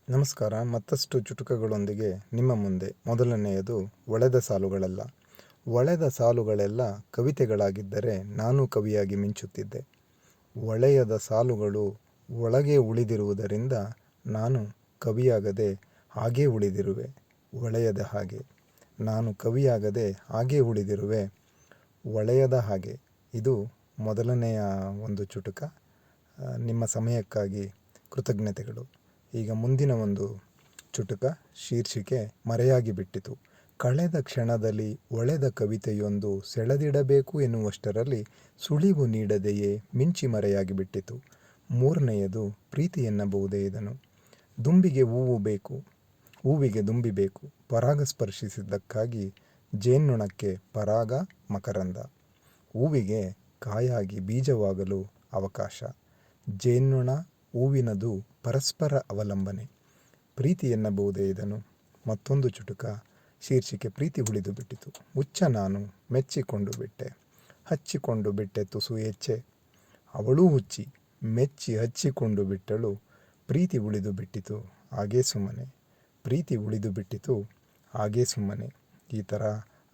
ನಮಸ್ಕಾರ. ಮತ್ತಷ್ಟು ಚುಟುಕಗಳೊಂದಿಗೆ ನಿಮ್ಮ ಮುಂದೆ. ಮೊದಲನೆಯದು ಒಳೆದ ಸಾಲುಗಳೆಲ್ಲ. ಒಳೆದ ಸಾಲುಗಳೆಲ್ಲ ಕವಿತೆಗಳಾಗಿದ್ದರೆ ನಾನು ಕವಿಯಾಗಿ ಮಿಂಚುತ್ತಿದ್ದೆ. ಒಳೆಯದ ಸಾಲುಗಳು ಒಳಗೆ ಉಳಿದಿರುವುದರಿಂದ ನಾನು ಕವಿಯಾಗದೆ ಹಾಗೇ ಉಳಿದಿರುವೆ. ಒಳೆಯದ ಹಾಗೆ ನಾನು ಕವಿಯಾಗದೆ ಹಾಗೇ ಉಳಿದಿರುವೆ, ಒಳೆಯದ ಹಾಗೆ. ಇದು ಮೊದಲನೆಯ ಒಂದು ಚುಟುಕ. ನಿಮ್ಮ ಸಮಯಕ್ಕಾಗಿ ಕೃತಜ್ಞತೆಗಳು. ಈಗ ಮುಂದಿನ ಒಂದು ಚುಟುಕ. ಶೀರ್ಷಿಕೆ ಮರೆಯಾಗಿ ಬಿಟ್ಟಿತು. ಕಳೆದ ಕ್ಷಣದಲ್ಲಿ ಒಳೆದ ಕವಿತೆಯೊಂದು ಸೆಳೆದಿಡಬೇಕು ಎನ್ನುವಷ್ಟರಲ್ಲಿ ಸುಳಿವು ನೀಡದೆಯೇ ಮಿಂಚಿ ಮರೆಯಾಗಿ ಬಿಟ್ಟಿತು. ಮೂರನೆಯದು ಪ್ರೀತಿ ಎನ್ನಬಹುದೇ ಇದನ್ನು. ದುಂಬಿಗೆ ಹೂವು ಬೇಕು, ಹೂವಿಗೆ ದುಂಬಿ ಬೇಕು. ಪರಾಗ ಸ್ಪರ್ಶಿಸಿದ್ದಕ್ಕಾಗಿ ಜೇನ್ನೊಣಕ್ಕೆ ಪರಾಗ ಮಕರಂದ. ಹೂವಿಗೆ ಕಾಯಾಗಿ ಬೀಜವಾಗಲು ಅವಕಾಶ. ಜೇನ್ನೊಣ ಹೂವಿನದು ಪರಸ್ಪರ ಅವಲಂಬನೆ. ಪ್ರೀತಿ ಎನ್ನಬಹುದೇ ಇದನ್ನು. ಮತ್ತೊಂದು ಚುಟುಕ. ಶೀರ್ಷಿಕೆ ಪ್ರೀತಿ ಉಳಿದು ಬಿಟ್ಟಿತು. ಹುಚ್ಚ ನಾನು ಮೆಚ್ಚಿಕೊಂಡು ಬಿಟ್ಟೆ, ಹಚ್ಚಿಕೊಂಡು ಬಿಟ್ಟೆ ತುಸು ಹೆಚ್ಚೆ. ಅವಳೂ ಹುಚ್ಚಿ, ಮೆಚ್ಚಿ ಹಚ್ಚಿಕೊಂಡು ಬಿಟ್ಟಳು. ಪ್ರೀತಿ ಉಳಿದು ಬಿಟ್ಟಿತು ಹಾಗೇ ಸುಮ್ಮನೆ. ಪ್ರೀತಿ ಉಳಿದು ಬಿಟ್ಟಿತು ಹಾಗೇ ಸುಮ್ಮನೆ. ಈ ಥರ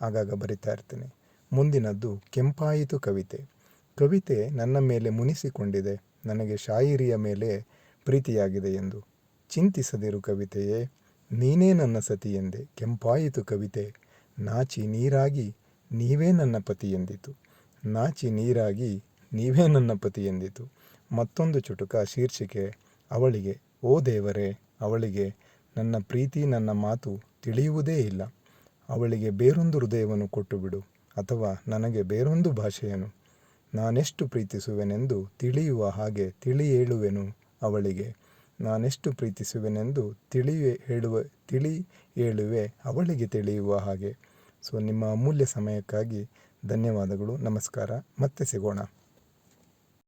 ಆಗಾಗ ಬರಿತಾ ಇರ್ತೀನಿ. ಮುಂದಿನದ್ದು ಕೆಂಪಾಯಿತು ಕವಿತೆ. ಕವಿತೆ ನನ್ನ ಮೇಲೆ ಮುನಿಸಿಕೊಂಡಿದೆ, ನನಗೆ ಶಾಯಿರಿಯ ಮೇಲೆ ಪ್ರೀತಿಯಾಗಿದೆ ಎಂದು. ಚಿಂತಿಸದಿರು ಕವಿತೆಯೇ, ನೀನೇ ನನ್ನ ಸತಿ ಎಂದೆ. ಕೆಂಪಾಯಿತು ಕವಿತೆ, ನಾಚಿ ನೀರಾಗಿ ನೀವೇ ನನ್ನ ಪತಿ ಎಂದಿತು. ನಾಚಿ ನೀರಾಗಿ ನೀವೇ ನನ್ನ ಪತಿ ಎಂದಿತು. ಮತ್ತೊಂದು ಚುಟುಕ. ಶೀರ್ಷಿಕೆ ಅವಳಿಗೆ. ಓ ದೇವರೇ, ಅವಳಿಗೆ ನನ್ನ ಪ್ರೀತಿ ನನ್ನ ಮಾತು ತಿಳಿಯುವುದೇ ಇಲ್ಲ. ಅವಳಿಗೆ ಬೇರೊಂದು ಹೃದಯವನ್ನು ಕೊಟ್ಟು ಬಿಡು, ಅಥವಾ ನನಗೆ ಬೇರೊಂದು ಭಾಷೆಯನ್ನು. ನಾನೆಷ್ಟು ಪ್ರೀತಿಸುವೆನೆಂದು ತಿಳಿಯುವ ಹಾಗೆ ತಿಳಿ ಹೇಳುವೆನು ಅವಳಿಗೆ. ನಾನೆಷ್ಟು ಪ್ರೀತಿಸುವೆನೆಂದು ತಿಳಿ ಹೇಳುವೆ ಅವಳಿಗೆ ತಿಳಿಯುವ ಹಾಗೆ. ಸೊ ನಿಮ್ಮ ಅಮೂಲ್ಯ ಸಮಯಕ್ಕಾಗಿ ಧನ್ಯವಾದಗಳು. ನಮಸ್ಕಾರ. ಮತ್ತೆ ಸಿಗೋಣ.